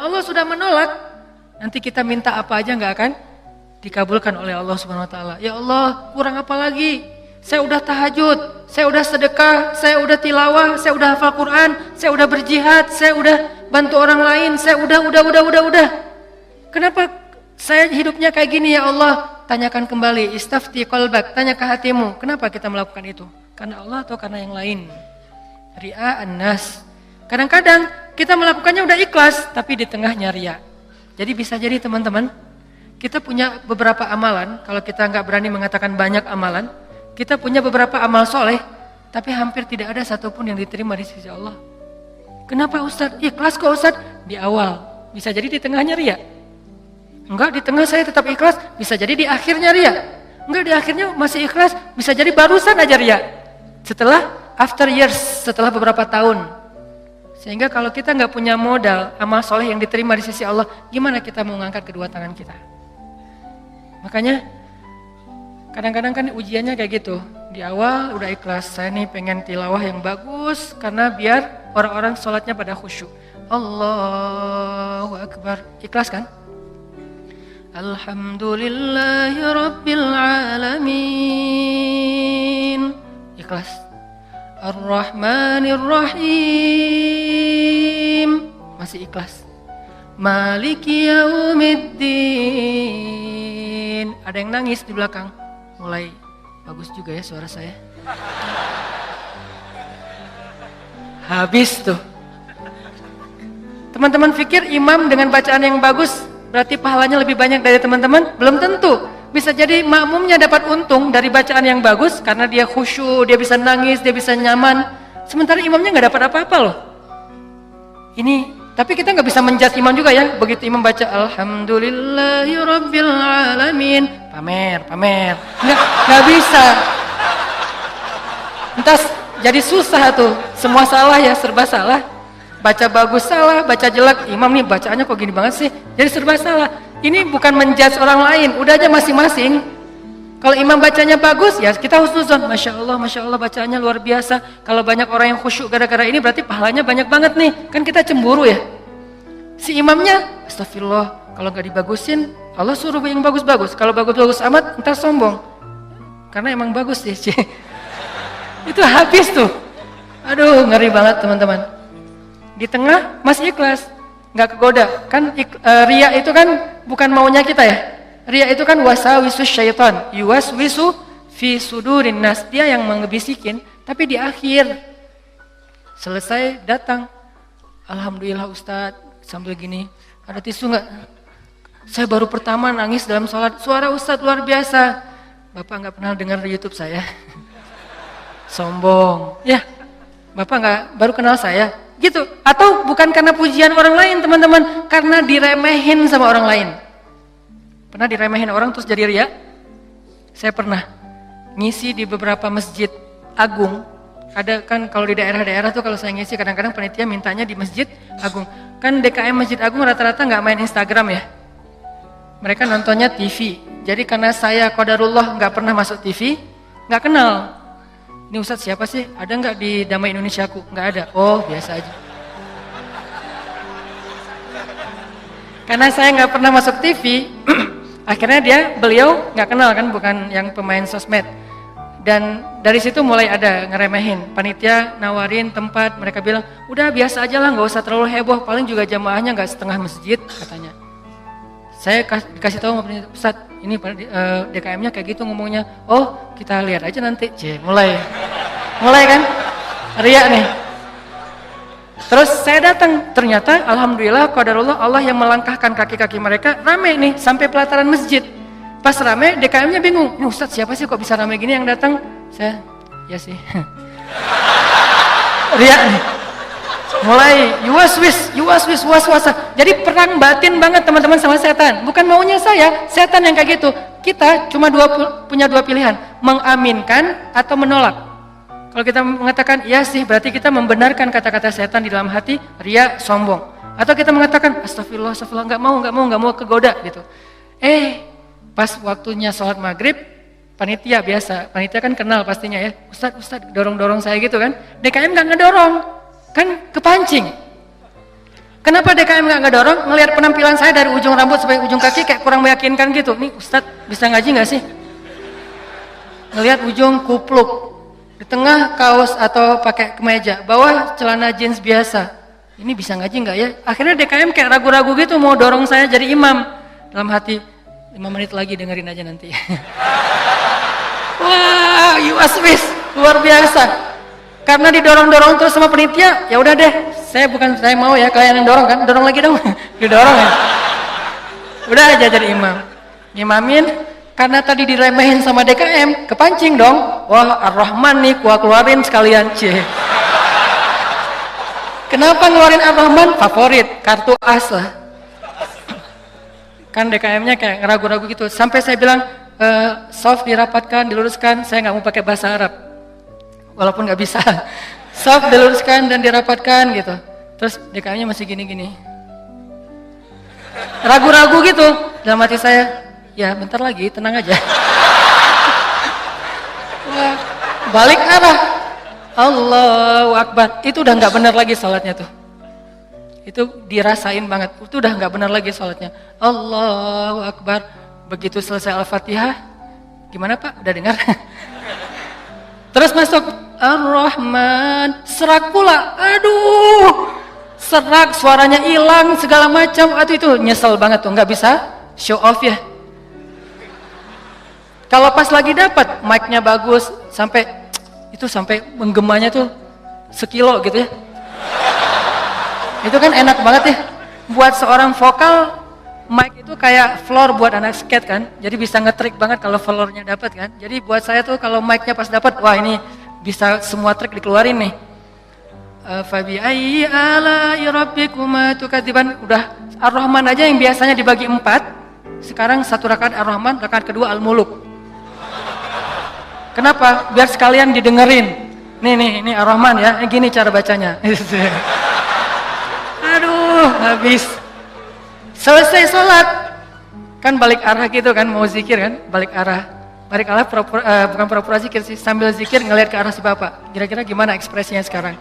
Allah sudah menolak, nanti kita minta apa aja nggak akan dikabulkan oleh Allah Subhanahu Wa Taala. Ya Allah, kurang apa lagi? Saya udah tahajud, saya udah sedekah, saya udah tilawah, saya udah hafal Quran, saya udah berjihad, saya udah bantu orang lain, saya udah. Kenapa saya hidupnya kayak gini ya Allah? Tanyakan kembali, istafti qalbak, tanya ke hatimu. Kenapa kita melakukan itu? Karena Allah atau karena yang lain? Ria'an nas. Kadang-kadang kita melakukannya udah ikhlas, tapi di tengahnya ria. Jadi bisa jadi teman-teman, kita punya beberapa amalan. Kalau kita nggak berani mengatakan banyak amalan, kita punya beberapa amal soleh, tapi hampir tidak ada satupun yang diterima di sisi Allah. Kenapa Ustadz? Ikhlas kok Ustadz? Di awal, bisa jadi di tengahnya ria. Enggak, di tengah saya tetap ikhlas, bisa jadi di akhirnya ria. Enggak, di akhirnya masih ikhlas, bisa jadi barusan aja ria. Setelah after years, setelah beberapa tahun. Sehingga kalau kita nggak punya modal amal soleh yang diterima di sisi Allah, gimana kita mau mengangkat kedua tangan kita? Makanya kadang-kadang kan ujiannya kayak gitu. Di awal udah ikhlas, saya nih pengen tilawah yang bagus karena biar orang-orang sholatnya pada khusyuk. Allahu Akbar. Ikhlas kan? Alhamdulillahi Rabbil Alamin. Ikhlas. Ar-Rahmanir Rahim. Masih ikhlas. Maliki Yaumiddin. Ada yang nangis di belakang. Mulai bagus juga ya suara saya. Habis tuh. Teman-teman pikir imam dengan bacaan yang bagus berarti pahalanya lebih banyak dari teman-teman? Belum tentu. Bisa jadi makmumnya dapat untung dari bacaan yang bagus karena dia khusyuk, dia bisa nangis, dia bisa nyaman. Sementara imamnya nggak dapat apa-apa loh. Ini, tapi kita nggak bisa menjudge imam juga ya. Begitu imam baca Alhamdulillahi Rabbil Alamin, pamer. Nggak bisa. Entas jadi susah tuh. Semua salah ya, serba salah. Baca bagus salah, baca jelek. Imam nih bacaannya kok gini banget sih. Jadi serba salah. Ini bukan menjudge orang lain, udah aja masing-masing. Kalau imam bacanya bagus, ya kita husnuzon. Masya Allah bacaannya luar biasa. Kalau banyak orang yang khusyuk gara-gara ini berarti pahalanya banyak banget nih. Kan kita cemburu ya. Si imamnya, astagfirullah, kalau gak dibagusin, Allah suruh yang bagus-bagus. Kalau bagus-bagus amat, ntar sombong. Karena emang bagus sih. Itu habis tuh. Aduh, ngeri banget teman-teman. Di tengah masih ikhlas, nggak kegoda. Kan ria itu kan bukan maunya kita ya. Ria itu kan wasawisus syaitan, yuwaswisu fi sudurin nas. Dia yang mengebisikin, tapi di akhir selesai datang, alhamdulillah Ustadz, sambil gini, ada tisu nggak? Saya baru pertama nangis dalam sholat, suara Ustadz luar biasa. Bapak nggak pernah dengar di YouTube saya. Sombong, ya. Bapak nggak baru kenal saya. Gitu, atau bukan karena pujian orang lain teman-teman, karena diremehin sama orang lain. Pernah diremehin orang terus jadi ria? Saya pernah ngisi di beberapa masjid agung. Ada kan kalau di daerah-daerah tuh kalau saya ngisi kadang-kadang panitia mintanya di masjid agung. Kan DKM Masjid Agung rata-rata nggak main Instagram ya. Mereka nontonnya TV. Jadi karena saya qadarullah nggak pernah masuk TV, nggak kenal. Ini Ustadz siapa sih? Ada nggak di Damai Indonesiaku? Nggak ada. Oh biasa aja. Karena saya nggak pernah masuk TV, akhirnya beliau nggak kenal kan, bukan yang pemain sosmed. Dan dari situ mulai ada ngeremehin. Panitia nawarin tempat, mereka bilang, udah biasa aja lah, nggak usah terlalu heboh. Paling juga jamaahnya nggak setengah masjid katanya. Saya dikasih tahu sama panitia, Ustadz, ini DKM-nya kayak gitu ngomongnya. Oh, kita lihat aja nanti. Mulai kan? Ria nih. Terus saya datang, ternyata alhamdulillah qadarullah Allah yang melangkahkan kaki-kaki mereka rame nih sampai pelataran masjid. Pas rame, DKM-nya bingung. Ini Ustadz siapa sih kok bisa rame gini yang datang? Saya, ya sih. Ria nih. Mulai yuwaswis was-wasa. Jadi perang batin banget teman-teman sama setan. Bukan maunya saya, setan yang kayak gitu. Kita cuma punya dua pilihan, mengaminkan atau menolak. Kalau kita mengatakan iya sih, berarti kita membenarkan kata-kata setan di dalam hati, ria, sombong. Atau kita mengatakan astagfirullah, nggak mau kegoda gitu. Pas waktunya sholat maghrib, panitia biasa, panitia kan kenal pastinya ya. Ustadz dorong-dorong saya gitu kan. DKM nggak ngedorong. Kan kepancing. Kenapa DKM nggak dorong? Ngelihat penampilan saya dari ujung rambut sampai ujung kaki kayak kurang meyakinkan gitu. Nih Ustadz bisa ngaji nggak sih? Ngelihat ujung kupluk, di tengah kaos atau pakai kemeja, bawah celana jeans biasa. Ini bisa ngaji nggak ya? Akhirnya DKM kayak ragu-ragu gitu mau dorong saya jadi imam. Dalam hati 5 menit lagi dengerin aja nanti. Wah, UASWIS luar biasa. Karena didorong-dorong terus sama penitia, ya udah deh. Saya mau ya, kalian yang dorong kan? Dorong lagi dong. Didorong ya. Udah aja jadi imam. Ngimamin, karena tadi diremehin sama DKM, kepancing dong. Wah, Ar-Rahman nih, gua keluarin sekalian, Kenapa ngeluarin Ar-Rahman? Favorit, kartu as lah. Kan DKM-nya kayak ragu-ragu gitu. Sampai saya bilang, soft dirapatkan, diluruskan, saya nggak mau pakai bahasa Arab. Walaupun nggak bisa. Soft diluruskan dan dirapatkan gitu. Terus DKM-nya masih gini-gini. Ragu-ragu gitu. Dalam hati saya, ya bentar lagi, tenang aja. Wah, balik arah. Allahu Akbar. Itu udah nggak benar lagi salatnya tuh. Itu dirasain banget. Itu udah nggak benar lagi salatnya. Allahu Akbar. Begitu selesai Al-Fatihah, gimana Pak? Udah dengar? Terus masuk Ar-Rahman, serak pula. Aduh, serak, suaranya hilang, segala macam. Aduh itu nyesel banget tuh, nggak bisa show off ya. Kalau pas lagi dapat mic-nya bagus, sampai menggemanya tuh sekilo gitu ya. Itu kan enak banget ya. Buat seorang vokal, mic itu kayak floor buat anak skate kan. Jadi bisa ngetrik banget kalau floornya dapat kan. Jadi buat saya tuh kalau mic-nya pas dapat, wah ini bisa semua trik dikeluarin nih. Fabi ayyi ala'i rabbikuma tukadziban. Udah Ar-Rahman aja yang biasanya dibagi 4, sekarang 1 rakaat Ar-Rahman, rakaat kedua Al-Muluk. Kenapa? Biar sekalian didengerin. Nih Ar-Rahman ya, gini cara bacanya. Aduh, habis. Selesai sholat, kan balik arah gitu kan, mau zikir kan, balik arah bukan pura-pura zikir sih, sambil zikir ngelihat ke arah si bapak. Kira-kira gimana ekspresinya sekarang?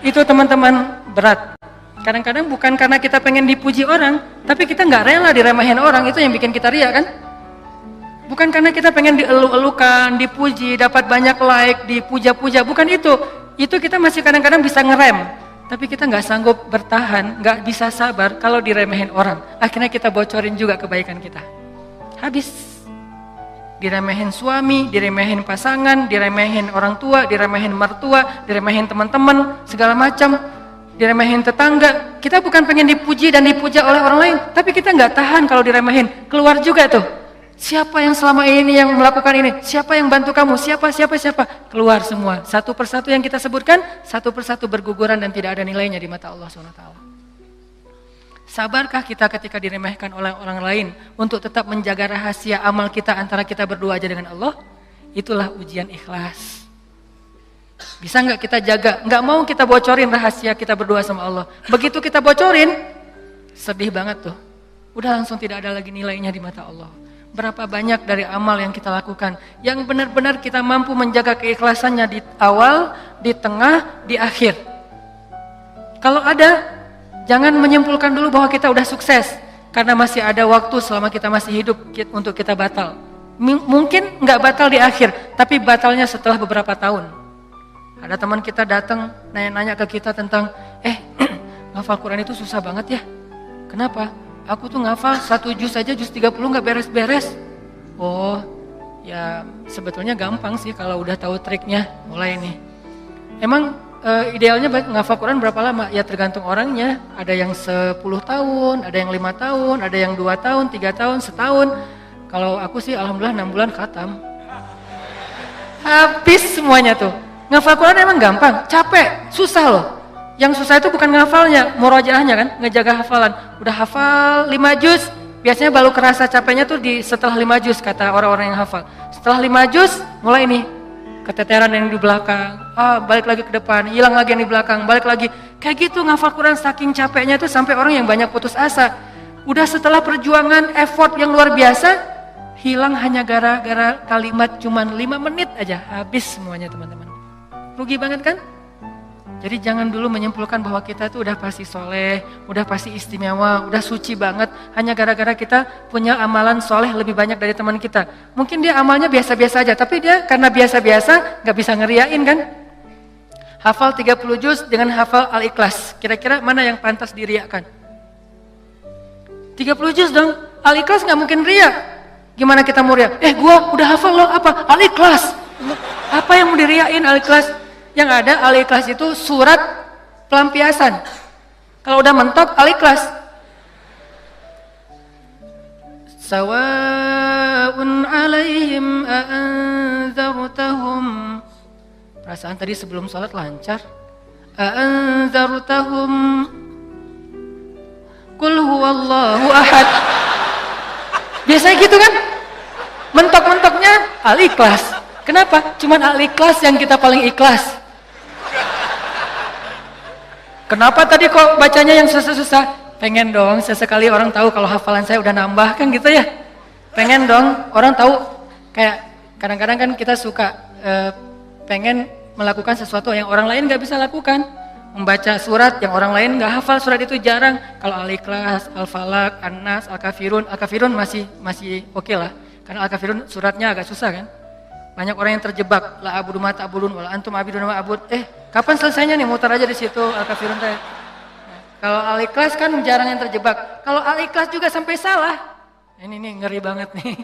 Itu teman-teman berat. Kadang-kadang bukan karena kita pengen dipuji orang, tapi kita nggak rela diremehin orang, itu yang bikin kita ria kan? Bukan karena kita pengen dielu-elukan, dipuji, dapat banyak like, dipuja-puja, bukan itu. Itu kita masih kadang-kadang bisa ngerem. Tapi kita nggak sanggup bertahan, nggak bisa sabar kalau diremehin orang. Akhirnya kita bocorin juga kebaikan kita. Habis. Diremehin suami, diremehin pasangan, diremehin orang tua, diremehin mertua, diremehin teman-teman, segala macam. Diremehin tetangga. Kita bukan pengen dipuji dan dipuja oleh orang lain, tapi kita nggak tahan kalau diremehin. Keluar juga tuh. Siapa yang selama ini yang melakukan ini? Siapa yang bantu kamu? Siapa? Keluar semua. Satu persatu yang kita sebutkan, satu persatu berguguran dan tidak ada nilainya di mata Allah SWT. Sabarkah kita ketika diremehkan oleh orang lain untuk tetap menjaga rahasia amal kita antara kita berdua aja dengan Allah? Itulah ujian ikhlas. Bisa nggak kita jaga? Nggak mau kita bocorin rahasia kita berdua sama Allah. Begitu kita bocorin, sedih banget tuh. Udah langsung tidak ada lagi nilainya di mata Allah. Berapa banyak dari amal yang kita lakukan yang benar-benar kita mampu menjaga keikhlasannya di awal, di tengah, di akhir. Kalau ada, jangan menyimpulkan dulu bahwa kita udah sukses karena masih ada waktu selama kita masih hidup untuk kita batal. Mungkin nggak batal di akhir, tapi batalnya setelah beberapa tahun. Ada teman kita datang nanya-nanya ke kita tentang, ngafal Quran itu susah banget ya. Kenapa? Aku tuh ngafal 1 juz aja, juz 30 gak beres-beres. Oh, ya sebetulnya gampang sih kalau udah tahu triknya. Mulai nih. Emang idealnya ngafal Quran berapa lama? Ya tergantung orangnya. Ada yang 10 tahun, ada yang 5 tahun, ada yang 2 tahun, 3 tahun, setahun. Kalau aku sih alhamdulillah 6 bulan khatam. Habis semuanya tuh. Ngafal Quran emang gampang, capek, susah loh. Yang susah itu bukan ngafalnya, murojaahnya kan, ngejaga hafalan. Udah hafal 5 juz, biasanya baru kerasa capeknya tuh setelah 5 juz, kata orang-orang yang hafal. Setelah 5 juz, mulai nih, keteteran yang di belakang, balik lagi ke depan, hilang lagi yang di belakang, balik lagi. Kayak gitu ngafal Quran saking capeknya tuh sampai orang yang banyak putus asa. Udah setelah perjuangan, effort yang luar biasa, hilang hanya gara-gara kalimat cuman 5 menit aja, habis semuanya teman-teman. Rugi banget kan? Jadi jangan dulu menyimpulkan bahwa kita tuh udah pasti soleh, udah pasti istimewa, udah suci banget. Hanya gara-gara kita punya amalan soleh lebih banyak dari teman kita. Mungkin dia amalnya biasa-biasa aja, tapi dia karena biasa-biasa gak bisa ngeriain kan. Hafal 30 juz dengan hafal Al-Ikhlas. Kira-kira mana yang pantas diriakan? 30 juz dong, Al-Ikhlas gak mungkin riak. Gimana kita mau riak? Gua udah hafal loh, apa? Al-Ikhlas. Apa yang mau diriain Al-Ikhlas? Yang ada Al-Ikhlas itu surat pelampiasan. Kalau udah mentok Al-Ikhlas. Sawa'un 'alaihim a'anzartahum. Perasaan tadi sebelum sholat lancar. A'anzartahum Qul huwallahu ahad. Biasanya gitu kan? Mentok-mentoknya Al-Ikhlas. Kenapa? Cuman Al-Ikhlas yang kita paling ikhlas. Kenapa tadi kok bacanya yang susah-susah? Pengen dong sesekali orang tahu kalau hafalan saya udah nambah kan gitu ya. Pengen dong orang tahu, kayak kadang-kadang kan kita suka pengen melakukan sesuatu yang orang lain gak bisa lakukan. Membaca surat yang orang lain gak hafal surat itu jarang. Kalau Al-Ikhlas, Al-Falaq, An-Nas, Al-Kafirun. Al-Kafirun masih oke lah. Karena Al-Kafirun suratnya agak susah kan. Banyak orang yang terjebak, la abudu ma ta'budun wala antum abiduna ma abud. Kapan selesainya nih? Muter aja di situ Al-Kafirun teh. Kalau Al-Ikhlas kan jarang yang terjebak. Kalau Al-Ikhlas juga sampai salah. Ini nih ngeri banget nih.